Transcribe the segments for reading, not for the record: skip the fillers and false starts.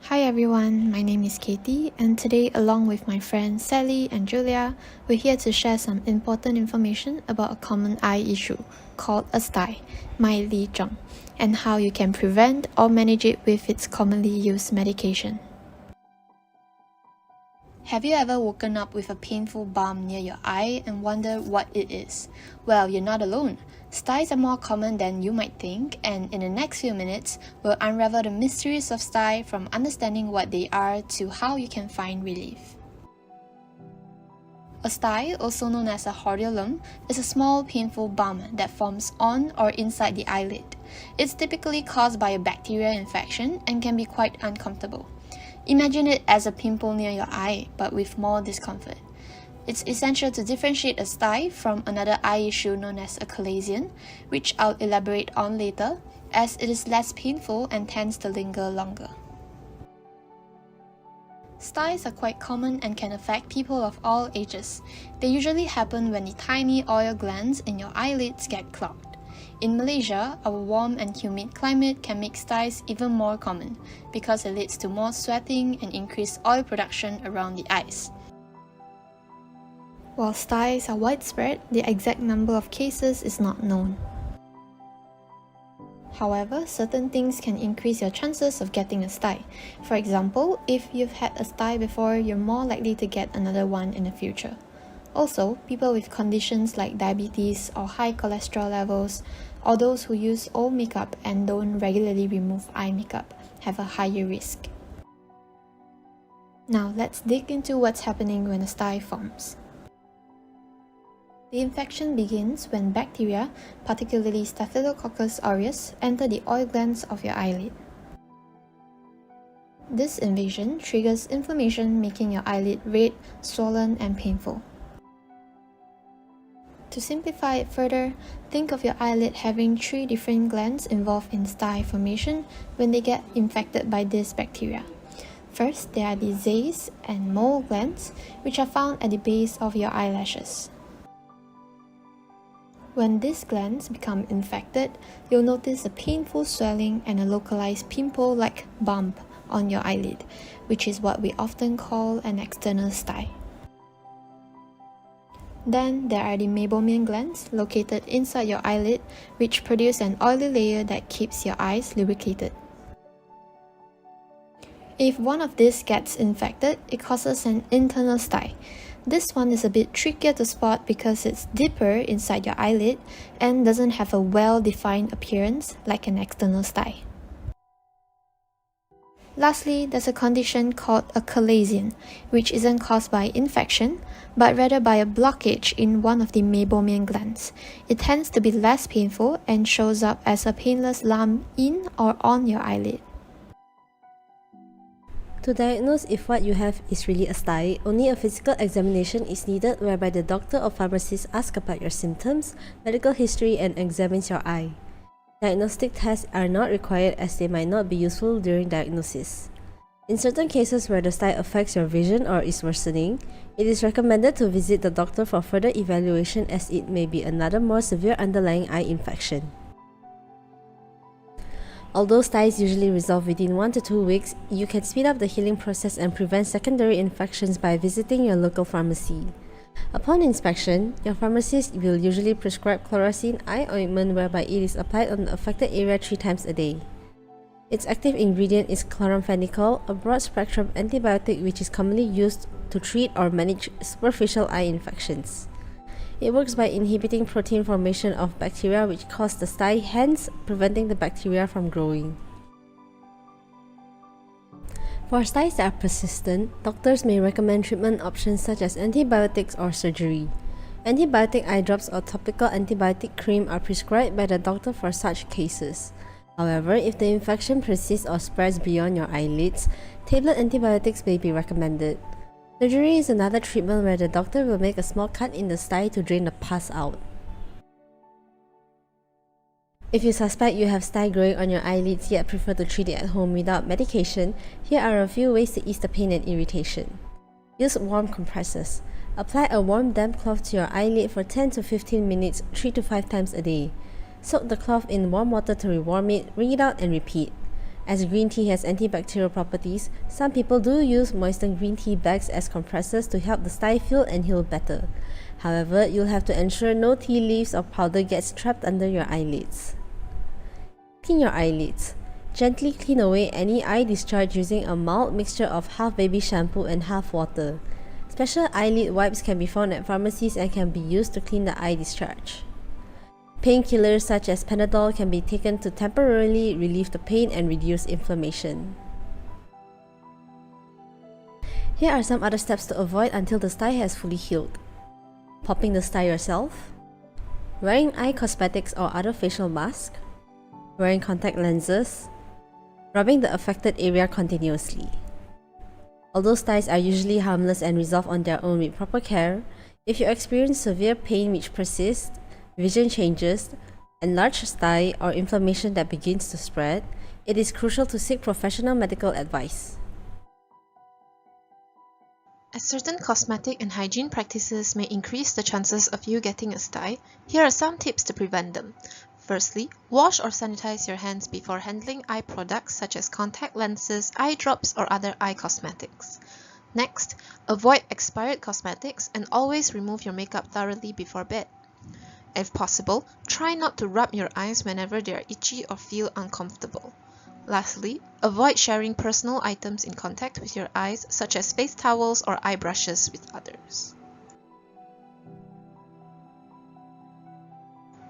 Hi everyone, my name is Katie, and today, along with my friends Sally and Julia, we're here to share some important information about a common eye issue called a stye, eyelid, and how you can prevent or manage it with its commonly used medication. Have you ever woken up with a painful bump near your eye and wondered what it is? Well, you're not alone. Styes are more common than you might think, and in the next few minutes, we'll unravel the mysteries of stye from understanding what they are to how you can find relief. A stye, also known as a hordeolum, is a small painful bump that forms on or inside the eyelid. It's typically caused by a bacterial infection and can be quite uncomfortable. Imagine it as a pimple near your eye, but with more discomfort. It's essential to differentiate a stye from another eye issue known as a chalazion, which I'll elaborate on later, as it is less painful and tends to linger longer. Styes are quite common and can affect people of all ages. They usually happen when the tiny oil glands in your eyelids get clogged. In Malaysia, our warm and humid climate can make styes even more common because it leads to more sweating and increased oil production around the eyes. While styes are widespread, the exact number of cases is not known. However, certain things can increase your chances of getting a stye. For example, if you've had a stye before, you're more likely to get another one in the future. Also, people with conditions like diabetes or high cholesterol levels, or those who use old makeup and don't regularly remove eye makeup, have a higher risk. Now let's dig into what's happening when a stye forms. The infection begins when bacteria, particularly Staphylococcus aureus, enter the oil glands of your eyelid. This invasion triggers inflammation, making your eyelid red, swollen, and painful. To simplify it further, think of your eyelid having 3 different glands involved in stye formation when they get infected by this bacteria. First, there are the eyes and mole glands, which are found at the base of your eyelashes. When these glands become infected, you'll notice a painful swelling and a localized pimple-like bump on your eyelid, which is what we often call an external stye. Then there are the meibomian glands located inside your eyelid, which produce an oily layer that keeps your eyes lubricated. If one of these gets infected, it causes an internal stye. This one is a bit trickier to spot because it's deeper inside your eyelid and doesn't have a well-defined appearance like an external stye. Lastly, there's a condition called a chalazion, which isn't caused by infection, but rather by a blockage in one of the meibomian glands. It tends to be less painful and shows up as a painless lump in or on your eyelid. To diagnose if what you have is really a stye, only a physical examination is needed whereby the doctor or pharmacist asks about your symptoms, medical history, and examines your eye. Diagnostic tests are not required as they might not be useful during diagnosis. In certain cases where the stye affects your vision or is worsening, it is recommended to visit the doctor for further evaluation as it may be another more severe underlying eye infection. Although styes usually resolve within 1 to 2 weeks, you can speed up the healing process and prevent secondary infections by visiting your local pharmacy. Upon inspection, your pharmacist will usually prescribe chloracine eye ointment whereby it is applied on the affected area 3 times a day. Its active ingredient is chloramphenicol, a broad-spectrum antibiotic which is commonly used to treat or manage superficial eye infections. It works by inhibiting protein formation of bacteria which cause the stye, hence preventing the bacteria from growing. For styes that are persistent, doctors may recommend treatment options such as antibiotics or surgery. Antibiotic eye drops or topical antibiotic cream are prescribed by the doctor for such cases. However, if the infection persists or spreads beyond your eyelids, tablet antibiotics may be recommended. Surgery is another treatment where the doctor will make a small cut in the stye to drain the pus out. If you suspect you have stye growing on your eyelids yet prefer to treat it at home without medication, here are a few ways to ease the pain and irritation. Use warm compresses. Apply a warm damp cloth to your eyelid for 10 to 15 minutes 3 to 5 times a day. Soak the cloth in warm water to rewarm it, wring it out and repeat. As green tea has antibacterial properties, some people do use moistened green tea bags as compressors to help the stye feel and heal better. However, you'll have to ensure no tea leaves or powder gets trapped under your eyelids. Clean your eyelids. Gently clean away any eye discharge using a mild mixture of half baby shampoo and half water. Special eyelid wipes can be found at pharmacies and can be used to clean the eye discharge. Painkillers such as Panadol can be taken to temporarily relieve the pain and reduce inflammation. Here are some other steps to avoid until the stye has fully healed. Popping the stye yourself, wearing eye cosmetics or other facial masks, wearing contact lenses, rubbing the affected area continuously. Although styes are usually harmless and resolve on their own with proper care, if you experience severe pain which persists, vision changes, enlarged stye, or inflammation that begins to spread, it is crucial to seek professional medical advice. As certain cosmetic and hygiene practices may increase the chances of you getting a stye, here are some tips to prevent them. Firstly, wash or sanitize your hands before handling eye products such as contact lenses, eye drops, or other eye cosmetics. Next, avoid expired cosmetics and always remove your makeup thoroughly before bed. If possible, try not to rub your eyes whenever they are itchy or feel uncomfortable. Lastly, avoid sharing personal items in contact with your eyes such as face towels or eye brushes with others.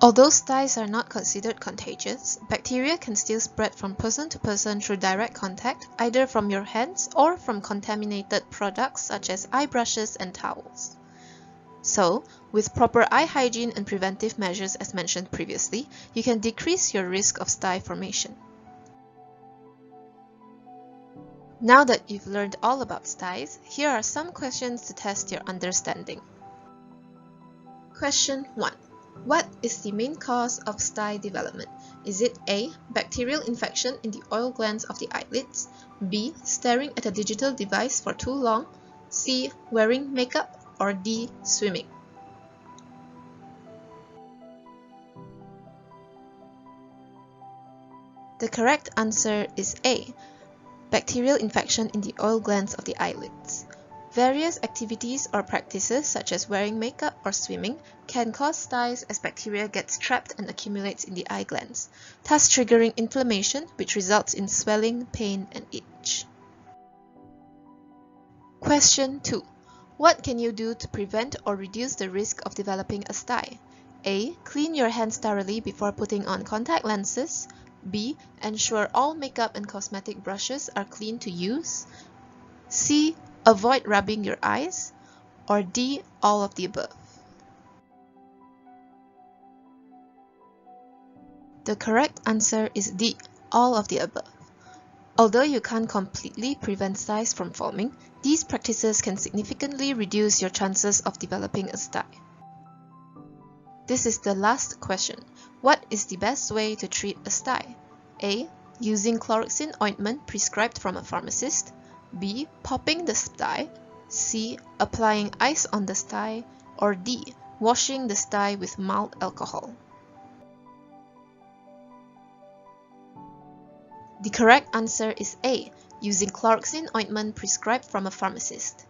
Although styes are not considered contagious, bacteria can still spread from person to person through direct contact, either from your hands or from contaminated products such as eye brushes and towels. So, with proper eye hygiene and preventive measures as mentioned previously, you can decrease your risk of stye formation. Now that you've learned all about styes, here are some questions to test your understanding. Question 1. What is the main cause of stye development? Is it A. Bacterial infection in the oil glands of the eyelids, B. Staring at a digital device for too long, C. Wearing makeup, or D. Swimming? The correct answer is A. Bacterial infection in the oil glands of the eyelids. Various activities or practices such as wearing makeup or swimming can cause styes as bacteria gets trapped and accumulates in the eye glands, thus triggering inflammation which results in swelling, pain, and itch. Question 2. What can you do to prevent or reduce the risk of developing a stye? A. Clean your hands thoroughly before putting on contact lenses. B. Ensure all makeup and cosmetic brushes are clean to use. C. Avoid rubbing your eyes. Or D. All of the above. The correct answer is D. All of the above. Although you can't completely prevent styes from forming, these practices can significantly reduce your chances of developing a stye. This is the last question. What is the best way to treat a stye? A. Using chloroxine ointment prescribed from a pharmacist. B. Popping the stye. C. Applying ice on the stye. Or D. Washing the stye with mild alcohol. The correct answer is A. Using chloroxine ointment prescribed from a pharmacist.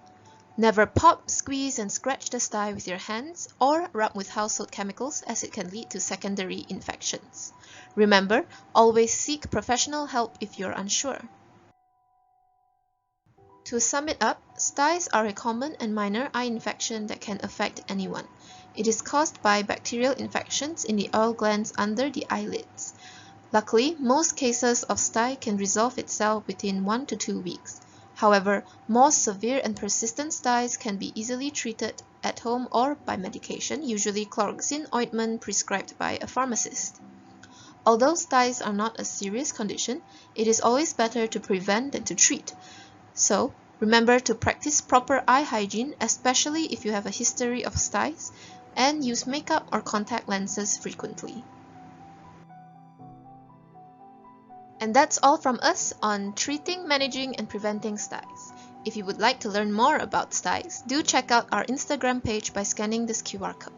Never pop, squeeze, and scratch the stye with your hands or rub with household chemicals as it can lead to secondary infections. Remember, always seek professional help if you're unsure. To sum it up, styes are a common and minor eye infection that can affect anyone. It is caused by bacterial infections in the oil glands under the eyelids. Luckily, most cases of stye can resolve itself within 1 to 2 weeks. However, more severe and persistent styes can be easily treated at home or by medication, usually chloroxine ointment prescribed by a pharmacist. Although styes are not a serious condition, it is always better to prevent than to treat. So, remember to practice proper eye hygiene, especially if you have a history of styes, and use makeup or contact lenses frequently. And that's all from us on treating, managing, and preventing styes. If you would like to learn more about styes, do check out our Instagram page by scanning this QR code.